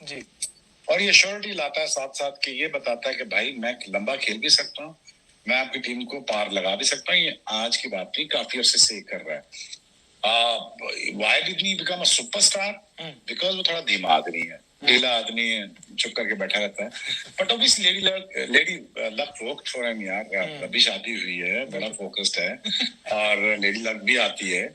जी। और ये श्योरिटी लाता है साथ साथ कि ये बताता है कि भाई मैं लंबा खेल भी सकता हूँ, मैं आपकी टीम को पार लगा भी सकता हूँ। ये आज की बात नहीं, काफी अरसे से कर रहा है। Why did he become a superstar? Because वो थोड़ा धीमा आदमी है, ढीला आदमी है, चुप करके बैठा रहता है। But obviously lady luck work for him यार। अभी शादी हुई है, बड़ा फोकस्ड है और लेडी लक भी आती है।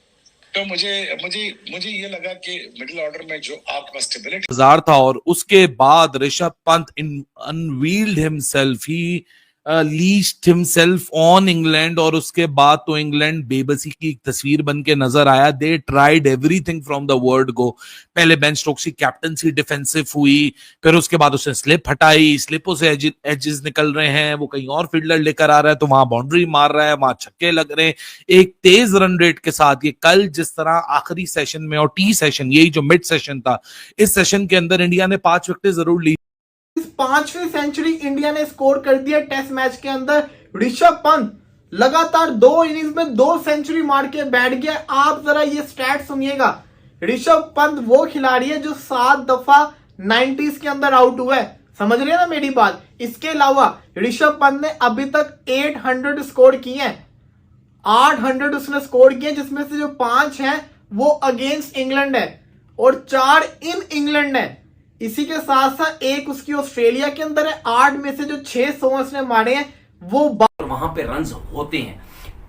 तो मुझे मुझे मुझे ये लगा कि मिडिल ऑर्डर में जो आपके पास स्टेबिलिटी था और उसके बाद Rishabh Pant unveiled himself, he least himself on England. और उसके बाद तो इंग्लैंड बेबसी की एक तस्वीर बन के नजर आया। They tried everything from the word go. पहले बेन स्टोक्स की कैप्टनसी डिफेंसिव हुई, फिर उसके बाद उसने स्लिप हटाई, स्लिपों से एजेस निकल रहे हैं, वो कहीं और फील्डर लेकर आ रहा है तो वहां बाउंड्री मार रहा है, वहां छक्के लग रहे हैं एक तेज रन रेट के साथ। ये कल जिस तरह आखिरी सेशन में और टी सेशन, यही जो मिड सेशन था, इस सेशन के अंदर इंडिया ने 5 विकेटें जरूर ली। इस 5वीं सेंचुरी इंडिया ने स्कोर कर दिया टेस्ट मैच के अंदर। ऋषभ पंत लगातार 2 इनिंग्स में 2 सेंचुरी मार के बैठ गया। आप जरा ये स्टैट सुनिएगा। ऋषभ पंत वो खिलाड़ी है जो 7 दफा 90s के अंदर आउट हुआ है। समझ रहे हैं ना मेरी बात? इसके अलावा ऋषभ पंत ने अभी तक 800 स्कोर किए हैं। 800 उसने स्कोर किए, जिसमें से जो 5 हैं वो अगेंस्ट इंग्लैंड है और 4 इन इंग्लैंड है। इसी के साथ साथ एक उसकी ऑस्ट्रेलिया के अंदर है। 8 में से जो 600 उसने मारे हैं वो वहां पे रन्स होते हैं।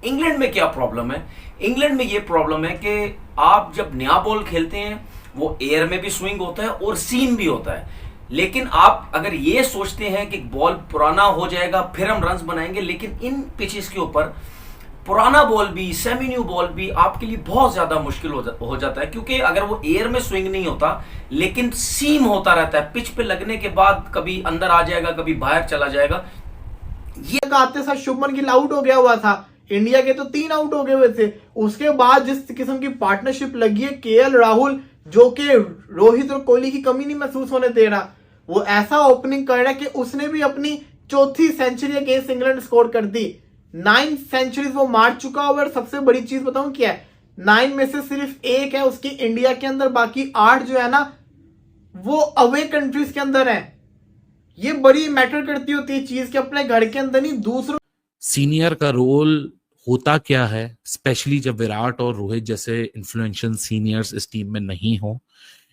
इंग्लैंड में क्या प्रॉब्लम है? इंग्लैंड में ये प्रॉब्लम है कि आप जब नया बॉल खेलते हैं वो एयर में भी स्विंग होता है और सीम भी होता है। लेकिन आप अगर ये सोचते हैं कि बॉल पुराना हो जाएगा फिर हम रन्स बनाएंगे, लेकिन इन पिचेस के ऊपर पुराना बॉल भी, सेमी न्यू बॉल भी आपके लिए बहुत ज्यादा मुश्किल हो जाता है। क्योंकि अगर वो एयर में स्विंग नहीं होता लेकिन सीम होता रहता है, पिच पे लगने के बाद कभी अंदर आ जाएगा, कभी बाहर चला जाएगा। ये आते साथ शुभमन गिल आउट हो गया हुआ था। इंडिया के तो 3 आउट हो गए हुए थे। उसके बाद जिस किस्म की पार्टनरशिप लगी है केएल राहुल, जो कि रोहित और कोहली की कमी नहीं महसूस होने दे रहा, वो ऐसा ओपनिंग कर रहा है कि उसने भी अपनी 4थी सेंचुरी अगेंस्ट इंग्लैंड स्कोर कर दी। 9 सेंचुरीज वो मार चुका। और सबसे बड़ी चीज बताऊं क्या है, 9 में से सिर्फ 1 है उसकी इंडिया के अंदर, बाकी 8 जो है ना वो अवे कंट्रीज के अंदर है। ये बड़ी मैटर करती होती है चीज कि अपने घर के अंदर नहीं दूसरों। सीनियर का रोल होता क्या है, स्पेशली जब विराट और रोहित जैसे इन्फ्लुएंशियल सीनियर्स इस टीम में नहीं हो,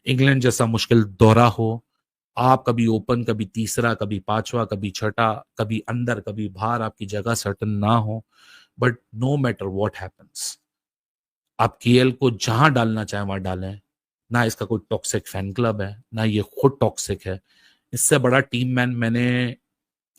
इंग्लैंड जैसा मुश्किल दौरा हो, आप कभी ओपन, कभी तीसरा, कभी 5वां, कभी छठा, कभी अंदर, कभी बाहर, आपकी जगह सर्टन ना हो। But no matter what happens, आप केएल को जहां डालना चाहें वहां डालें। ना इसका कोई टॉक्सिक फैन क्लब है, ना ये खुद टॉक्सिक है। इससे बड़ा टीम मैन मैंने,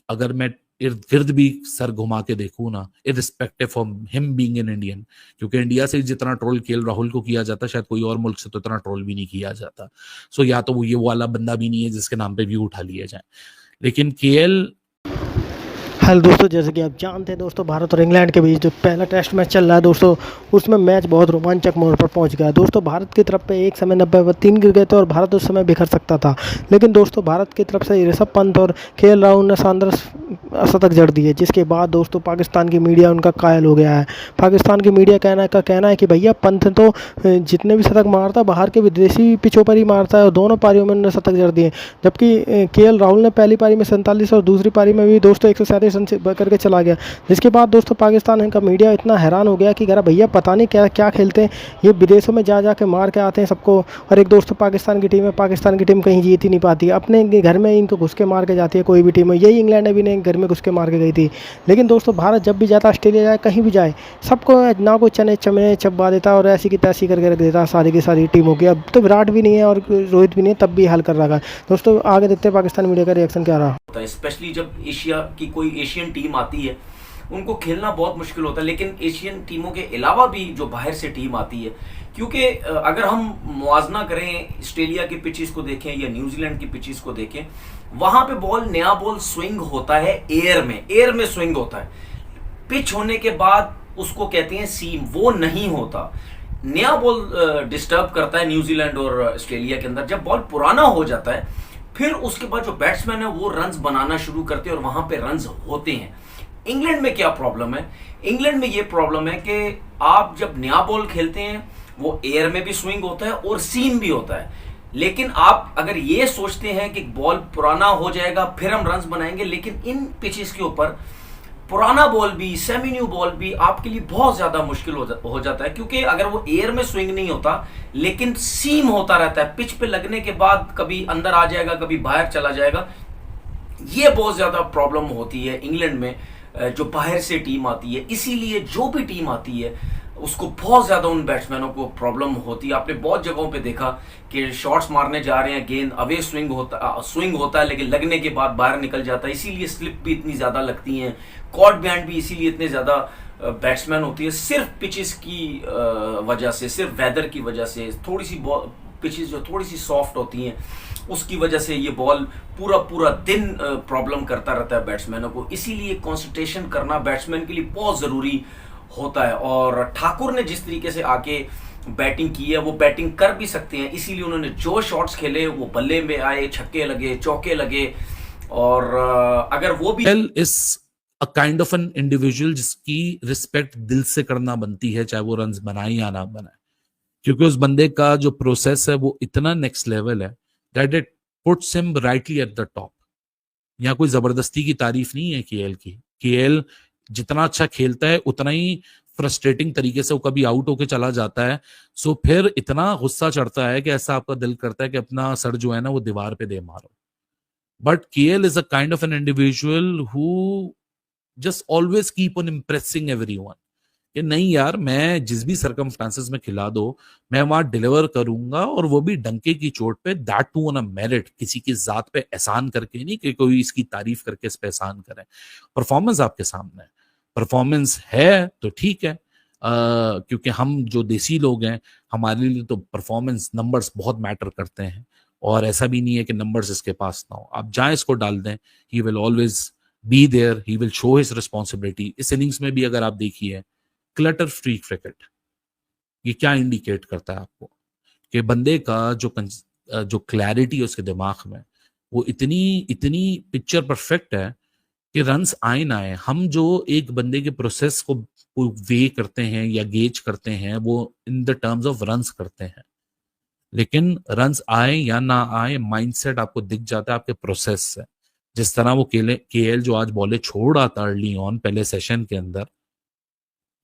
अगर मैं इर्द गिर्द भी सर घुमा के देखूं ना, irrespective of him being an Indian, क्योंकि इंडिया से जितना ट्रोल केएल राहुल को किया जाता शायद कोई और मुल्क से तो इतना ट्रोल भी नहीं किया जाता। सो या तो वो ये वाला बंदा भी नहीं है जिसके नाम पे व्यू उठा लिए जाए, लेकिन केएल। हेलो दोस्तों, जैसे कि आप जानते हैं दोस्तों, भारत और इंग्लैंड के बीच जो पहला टेस्ट मैच चल रहा है दोस्तों, उसमें मैच बहुत रोमांचक मोड़ पर पहुंच गया। दोस्तों भारत की तरफ पे एक समय 90 ओवर 3 गिर गए थे और भारत उस समय बिखर सकता था। लेकिन दोस्तों भारत की तरफ से ऋषभ पंत और केएल राहुल ने शानदार शतक जड़ दिए, जिसके बाद दोस्तों पाकिस्तान की मीडिया उनका कायल हो गया है। पाकिस्तान की मीडिया कहना है कि भैया पंत तो जितने भी शतक मारता बाहर के विदेशी पिचों पर ही मारता है और दोनों पारियों में उन्होंने शतक जड़ दिए। जबकि केएल राहुल ने पहली पारी में 47 और दूसरी पारी में भी दोस्तों 137 रन से करके चला गया। जिसके बाद दोस्तों पाकिस्तान का मीडिया इतना हैरान हो गया कि कह रहा भैया पता नहीं क्या क्या खेलते हैं ये, विदेशों में जा के मार के आते हैं सबको। और एक दोस्तों पाकिस्तान की टीम है, पाकिस्तान की टीम कहीं जीत ही नहीं पाती, अपने घर में इनको घुस के मार के जाती है कोई भी टीम है। यही इंग्लैंड ने भी नहीं घर में घुस के मार के गई थी। लेकिन दोस्तों भारत जब भी जाता, ऑस्ट्रेलिया जाए, कहीं भी जाए, सबको ना कोई चने चमने चबा देता और ऐसी की तैसी करके रख देता सारी की सारी टीमों की। अब तो विराट भी नहीं है और रोहित भी नहीं है, तब भी हल कर रहा है। दोस्तों आगे देखते हैं पाकिस्तान मीडिया का रिएक्शन क्या रहा। स्पेशली जब एशिया की कोई एशियन टीम आती है उनको खेलना बहुत मुश्किल होता है। लेकिन एशियन टीमों के अलावा भी जो बाहर से टीम आती है, क्योंकि अगर हम मुआवजा करें ऑस्ट्रेलिया की पिचेस को देखें या न्यूजीलैंड की पिचेस को देखें, वहां पे नया बॉल स्विंग होता है एयर में स्विंग होता है। पिच होने के बाद उसको कहते हैं सीम, वो नहीं होता। नया बॉल डिस्टर्ब करता है न्यूजीलैंड और ऑस्ट्रेलिया के अंदर। जब बॉल पुराना हो जाता है फिर उसके बाद जो बैट्समैन है वो रन्स बनाना शुरू करते हैं और वहां पे रन्स होते हैं। इंग्लैंड में क्या प्रॉब्लम है? इंग्लैंड में ये प्रॉब्लम है कि आप जब नया बॉल खेलते हैं वो एयर में भी स्विंग होता है और सीम भी होता है। लेकिन आप अगर ये सोचते हैं कि बॉल पुराना हो जाएगा फिर हम रन्स बनाएंगे, लेकिन इन पिचेस के ऊपर पुराना बॉल भी, सेमी न्यू बॉल भी आपके लिए बहुत ज्यादा मुश्किल हो जाता है, क्योंकि अगर वो एयर में स्विंग नहीं होता लेकिन सीम होता रहता है, पिच पे लगने के बाद कभी अंदर आ जाएगा कभी बाहर चला जाएगा, ये बहुत ज्यादा प्रॉब्लम होती है इंग्लैंड में जो बाहर से टीम आती है। इसीलिए जो भी टीम आती है उसको बहुत ज्यादा उन बैट्समैनों को प्रॉब्लम होती है। आपने बहुत जगहों पे देखा कि शॉट्स मारने जा रहे हैं, गेंद अवे स्विंग होता है लेकिन लगने के बाद बाहर निकल जाता है, इसीलिए स्लिप भी इतनी ज्यादा लगती हैं, कॉर्ड बैंड भी इसीलिए इतने ज्यादा बैट्समैन होती है, सिर्फ पिचेस की वजह से, सिर्फ वेदर की वजह से, थोड़ी सी पिचेस जो थोड़ी सी सॉफ्ट होती हैं उसकी वजह से ये बॉल पूरा दिन प्रॉब्लम करता रहता है बैट्समैनों को। इसीलिए कंसंट्रेशन करना बैट्समैन के लिए बहुत जरूरी होता है। और ठाकुर ने जिस तरीके से आके बैटिंग की है वो बैटिंग कर भी सकते हैं, इसीलिए उन्होंने जो शॉट्स खेले वो बल्ले में आए, छक्के लगे, चौके लगे। और अगर वो भी is a kind of an individual जिसकी रिस्पेक्ट दिल से करना बनती है, चाहे वो रन्स बनाए या ना बनाए, क्योंकि उस बंदे का जो प्रोसेस है वो इतना नेक्स्ट लेवल है that it puts him rightly at the top. यहाँ कोई जबरदस्ती की तारीफ नहीं है केएल की। केएल जितना अच्छा खेलता है उतना ही फ्रस्ट्रेटिंग तरीके से वो कभी आउट होके चला जाता है, सो फिर इतना गुस्सा चढ़ता है कि ऐसा आपका दिल करता है कि अपना सर जो है ना वो दीवार पे दे मारो। But KL is a kind of an individual who just always keep on impressing everyone कि नहीं यार, मैं जिस भी सर्कमस्टांसेस में खिला दो मैं वहां डिलीवर करूंगा, और वो भी डंके की चोट पे, that too on a merit, किसी की जात पे एहसान करके नहीं कि कोई इसकी तारीफ करके इस पे एहसान करे। परफॉर्मेंस आपके सामने है, परफॉर्मेंस है तो ठीक है, क्योंकि हम जो देसी लोग हैं हमारे लिए तो परफॉर्मेंस नंबर्स बहुत मैटर करते हैं, और ऐसा भी नहीं है कि नंबर्स इसके पास ना हो। आप जहां इसको डाल दें he will always be there, he will show his responsibility. इस इनिंग्स में भी अगर आप देखिए क्लटर फ्री क्रिकेट, ये क्या इंडिकेट करता है आपको कि बंदे का जो क्लैरिटी है उसके दिमाग में वो इतनी पिक्चर परफेक्ट है कि रन्स आए ना आए, हम जो एक बंदे के प्रोसेस को वे करते हैं या गेज करते हैं वो in the terms of runs करते हैं, लेकिन रन्स आए या ना आए माइंडसेट आपको दिख जाता है आपके प्रोसेस से। जिस तरह वो केएल जो आज बॉले छोड़ रहा था अर्ली ऑन पहले सेशन के अंदर,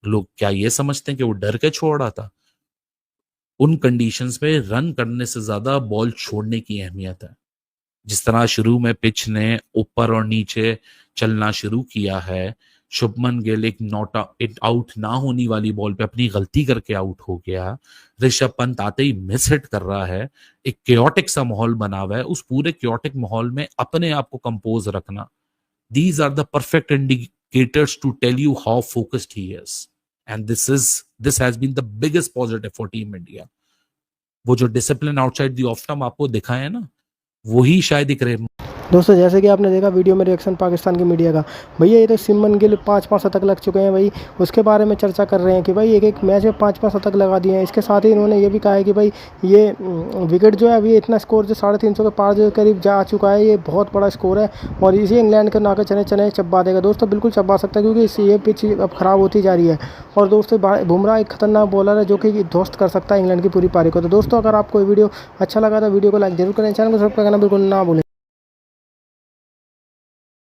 लोग क्या ये समझते हैं कि वो डर के छोड़ रहा था? उन कंडीशंस में रन करने से ज्यादा बॉल छोड़ने की अहमियत है। जिस तरह शुरू में पिच ने ऊपर और नीचे चलना शुरू किया है, शुभमन गिल एक आउट ना होने वाली बॉल पे अपनी गलती करके आउट हो गया, ऋषभ पंत आते ही मिस हिट कर रहा है, एक क्योटिक सा माहौल बना हुआ है, उस पूरे क्योटिक माहौल में अपने आप को कंपोज रखना, these are the perfect indicators to tell you how focused he is, and this has been the biggest positive for team India. वो जो discipline outside the off stump आपको दिखाया है ना, वही शायद दिख रहे। दोस्तों जैसे कि आपने देखा वीडियो में रिएक्शन पाकिस्तान की मीडिया का, भैया ये तो शुभमन गिल 5 शतक लग चुके हैं भाई, उसके बारे में चर्चा कर रहे हैं कि भाई एक मैच में 5 शतक लगा दिए हैं। इसके साथ ही इन्होंने ये भी कहा है कि भाई ये विकेट जो है अभी इतना स्कोर जो 350 के पार जो करीब जा चुका है, ये बहुत बड़ा स्कोर है और इसी इंग्लैंड के नाके चने चब्बा देगा। दोस्तों बिल्कुल चब्बा सकता है क्योंकि इससे ये पिच अब ख़राब होती जा रही है। और दोस्तों बुमराह एक खतरनाक बॉलर है जो कि ध्वस्त कर सकता है इंग्लैंड की पूरी पारी को। तो दोस्तों अगर आपको ये वीडियो अच्छा लगा तो वीडियो को लाइक जरूर करें, चैनल को सब्सक्राइब करना बिल्कुल ना भूलें।